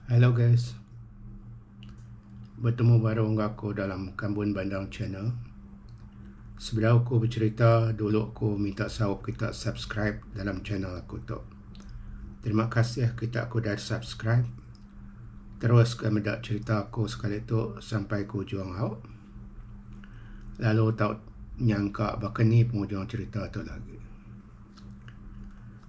Halo guys, bertemu baru dengan aku dalam Kambun Bandang Channel. Sebelum aku bercerita, dulu aku minta sahut kita subscribe dalam channel aku tu. Terima kasih kita aku dah subscribe. Terus ke mendak cerita aku sekali tu sampai ke ujung out. Lalu tak nyangka bakal ni penghujung cerita tu lagi.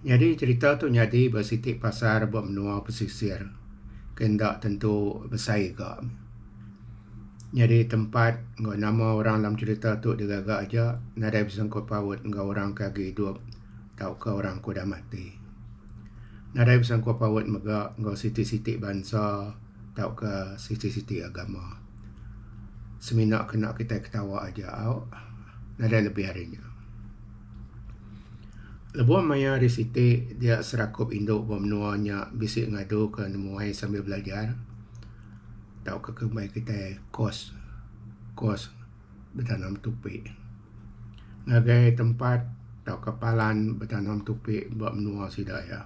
Jadi cerita tu nyadi bersitik pasar buat menua pesisir. Kendak tentu bersaiga. Jadi tempat ngau nama orang dalam cerita tu dia gagak aja nadai bersangkut paut ngau orang kaki hidup tau ke orang ku dah mati. Nadai bersangkut paut mega ngau siti-siti bangsa tau ke siti-siti agama. Seminak kena kita ketawa aja au. Nadai lebih harinya. Lebuan maya di siti dia serakup induk bermenuanya bisik ngadu ke nemuai sambil belajar. Tau ke kembali kita kos bertanam tupik. Ngagai tempat tau kepalan bertanam tupik buat menua sida ya.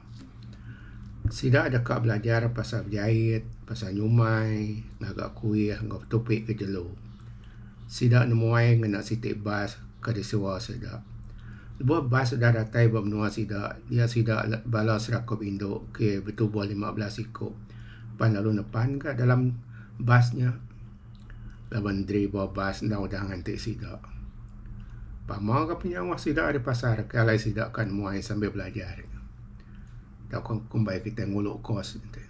Sida dekat belajar pasal berjahit, pasal nyumai, ngagak kuih, ngagak tupik ke jelu. Sida nemuai ngena sitik bas ke disiwa sida. Buat bas sudah datai buat menua sida, dia sida bala serakup induk ke bertubuh 15 ikut. Pan lalu depan ke dalam basnya. Laban dri bawa bas dah ngantik sida. Pama ke penyawa sida di pasar kalau sida kan muai sambil belajar. Tak kumbai kita nguluk kos nanti.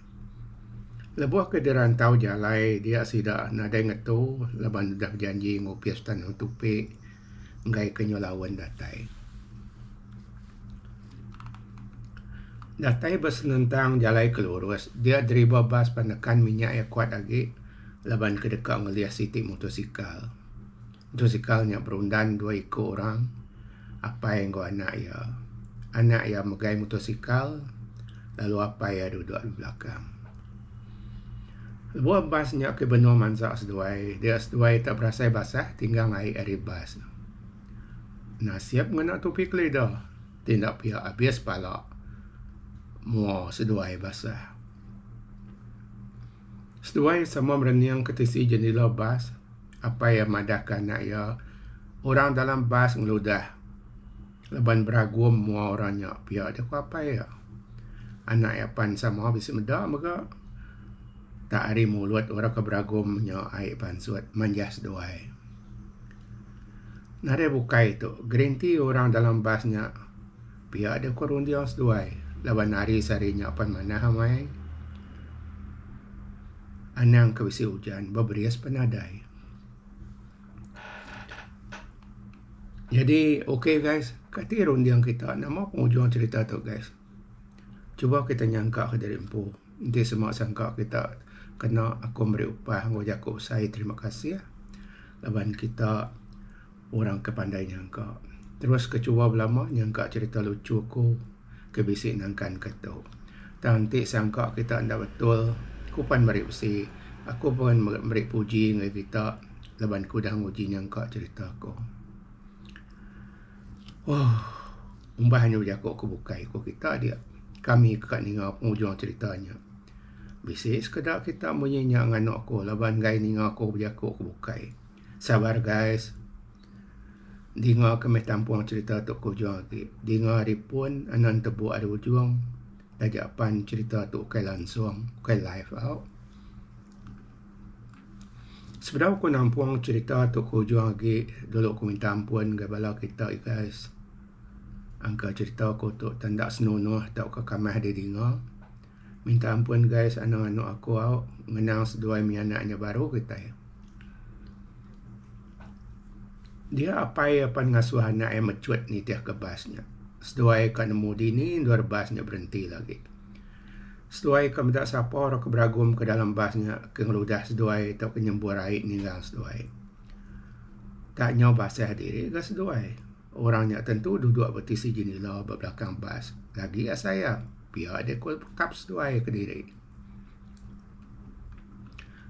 Lebuh ke dirantau jalai dia sida nadai ngetu laban dah berjanji ngupias tanah tupik ngai kenyolawan datai. Datai bersenentang jalai kelurus. Dia deriba bas pandekan minyak yang kuat lagi. Laban ke dekat ngeliat sitik motosikal. Motosikalnya berundan 2 ikut orang. Apa yang kau anak ya? Anak ya megai motosikal. Lalu apa ya duduk di belakang. Buat basnya ke benua mansak seduai. Dia seduai tak berasa basah. Tinggal air dari bas. Nah siap ngena tupik lidah. Tindak pihak habis palak. Mua seduai basah. Seduai sama mereniang ketisi jendela bas. Apa yang madahkan nak ya. Orang dalam bas ngeludah. Leban beragum mua orangnya. Pihak dia apa ya. Anak ya pan sama bisa medak maka. Tak hari mulut orang ke beragumnya air pansut. Manjas seduai. Nada bukai tu. Gerinti orang dalam basnya. Pihak dia kurun dia seduai. Leban hari sarinya pan mana hamai. Anang kebisi hujan, berberias penadai. Jadi, okey guys, kati rundiang kita. Nama penghujung cerita tu guys. Cuba kita nyangka ke dari empu. Nanti semua sangka kita kena aku beri upah. Ngajak aku saya terima kasih. Laban kita orang kepandai nyangka. Terus kecuba belama nyangka cerita lucu aku. Kebisi nangkan ketu. Nanti sangka kita anda betul. Aku pan beri besi. Aku pun beri puji dengan kita. Laban ku dah nguji nyangka cerita aku. Wah, umbahnya berjakuk aku bukai. Aku kita dia. Kami kat ninga penghujung ceritanya. Bisik sekedar kita menyenyak dengan anak aku. Laban gai ninga aku berjakuk aku bukai. Sabar guys. Dinga kami tampuang cerita tu aku juang lagi. Dinga hari pun anan tebu ada ujung. Tajapan cerita tu kai langsung, kai live out. Sebenarnya aku nampuang cerita tu aku juang lagi. Dulu aku minta ampun ke bala kita guys. Angka cerita aku tu tanda senonoh tau ke kamah dia dengar. Minta ampun guys anak-anak aku out. Menang seduai mi anaknya baru kita ya. Dia apa yang ngasuh anak yang mecut ni tiap ke basnya. Seduai kan nemu dini, luar basnya berhenti lagi. Seduai kan tak siapa orang keberagum ke dalam basnya. Ke ngeludah seduai atau ke nyembur air ninggal seduai. Tak nyaw basah diri ke seduai. Orangnya tentu duduk bertisi jendela belakang bas. Lagi ya saya. Pihak dia kap seduai ke diri.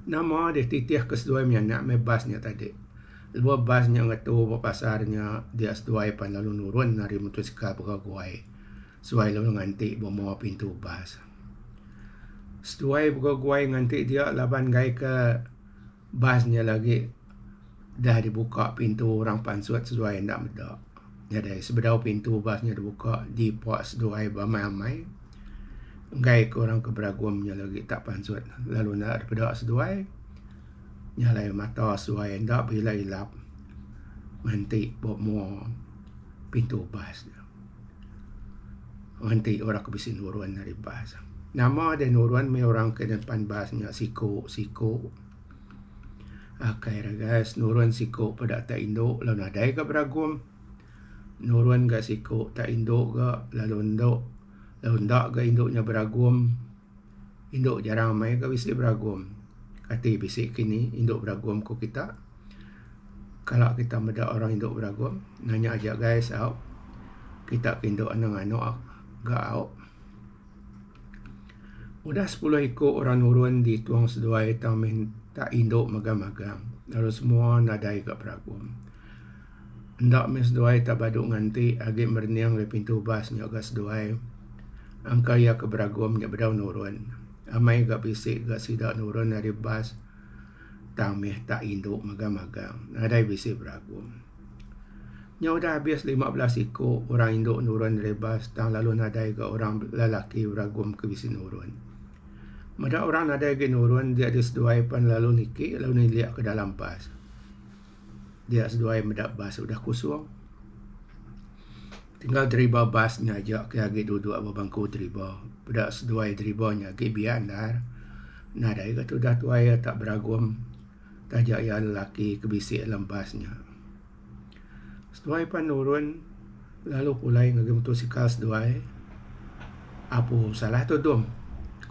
Nama dia titih ke seduai mianak me basnya tadi. Lepas basnya ngatu pasarnya dia seduai pan lalu nurun dari motosikal bergaguai. Suai lalu ngantik bawa pintu bas. Setuai berguai nganti dia laban gai ke basnya lagi dah dibuka pintu orang pansut sesuai ndak medak. Jadi sebedau pintu basnya dibuka di port sesuai bamai-amai. Gai ke orang ke beragumnya lagi tak pansut. Lalu nak bedak sesuai. Nyalai mata sesuai ndak bila ilap. Nanti buat mua pintu bas. Nanti orang kebisin nuruan dari bas. Nama dia nuruan me orang ke depan basnya Siko. Kaya guys, nuruan Siko pada tak induk lalu nadai ke beragum. Nuruan ke Siko tak induk ke lalu ndak ke induknya beragum. Induk jarang mai ke bisik beragum. Kati bisik kini induk beragum ku kita. Kalau kita medak orang induk beragum, nanya aja guys, kita induk anak-anak gak out. Udah 10 ikut orang nurun di tuang seduai tamin tak induk magang-magang. Lalu semua nadai ke beragum. Ndak mes seduai tak baduk nganti agi merniang di pintu basnya ke seduai. Angka ya ke beragum nya bedau nurun. Amai gak bisik gak sidak nurun dari bas. Tameh tak induk magang-magang. Nadai bisik beragum. Nya udah habis 15 ikut orang induk nurun dari bas. Tang lalu nadai ke orang lelaki beragum ke bisik nurun. Mada orang nadai ke nurun dia ada seduai pan lalu niki lalu niliak ke dalam bas. Dia seduai medak bas sudah kosong. Tinggal driba basnya aja ke agi duduk apa bangku driba. Pedak seduai dribanya agi biar dar. Nadai ke tu dah tuai tak beragum. Tajak ya lelaki kebisik dalam basnya. Seduai pan nurun lalu pulai ngagi motosikal seduai. Apa salah tu dom?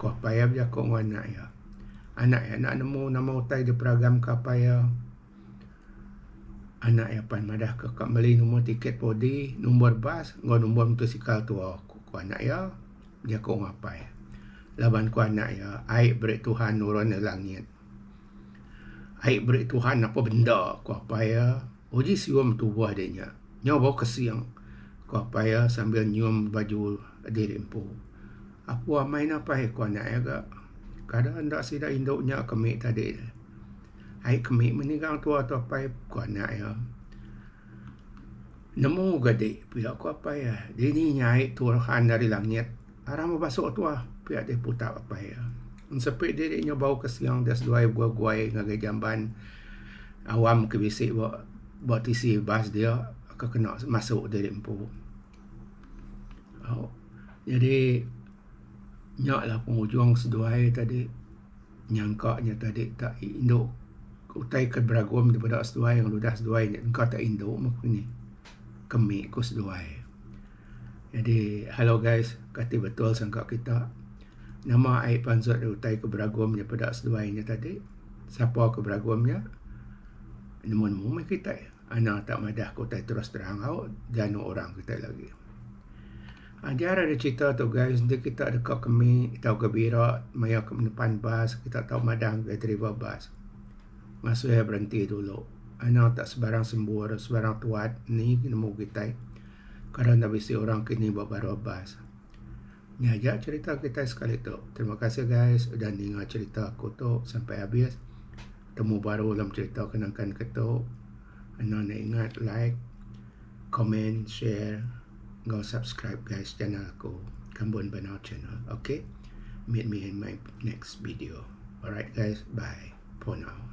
Kau payah dia kau anak ya. Anak ya nak nemu nama utai di peragam kapaya. Anak ya pan madah ke kak beli nombor tiket podi, nombor bas, ngau nombor motosikal tu ku anak ya. Dia kau ngapai. Laban ku anak ya, aib beri Tuhan nurun di langit. Aib beri Tuhan apa benda ku apa ya. Uji siwam tubuh adanya. Nyawa bawa kesiang. Ku apa ya sambil nyium baju dirimpu. Apa main apa ku anak ya gak. Kadang ndak sida induknya kemik tadi. Aib kemik meninggal tua tu apa ku anak ya. Nemu gede pihak ku apa ya. Dini nyai Tuhan dari langit. Arah mau basuk tua pihak dia putar apa ya. Sepik dia bau kesiang dia seduai guai ngagai jamban awam kebisik buat isi bas dia kena masuk dari empu. Jadi nyak lah penghujung seduai tadi nyangkanya tadi tak induk utai ke beragum daripada seduai yang ludah seduai engkau tak induk maknanya kemik ku seduai. Jadi hello guys, kata betul sangka kita nama aib pansut utai ke beragum daripada seduainya tadi. Siapa ke beragumnya? Nemu kita anak tak madah ku tai terus terang janu orang kita lagi. Dia ada cerita tu guys, dia kita dekat kami tahu gembira maya ke depan bas, kita tahu madang ke driver bas. Masuk ya berhenti dulu. Anak tak sebarang sembur, sebarang tuat ni nemu kita. Karena bisi orang kini baru bas. Ni aja cerita kita sekali tu. Terima kasih guys sudah dengar cerita aku tu sampai habis. Temu baru dalam cerita kenangkan ketuk. Anak nak ingat like, comment, share. Go subscribe guys channel aku, Kambun Banau channel. Okay, meet me in my next video. Alright guys, bye for now.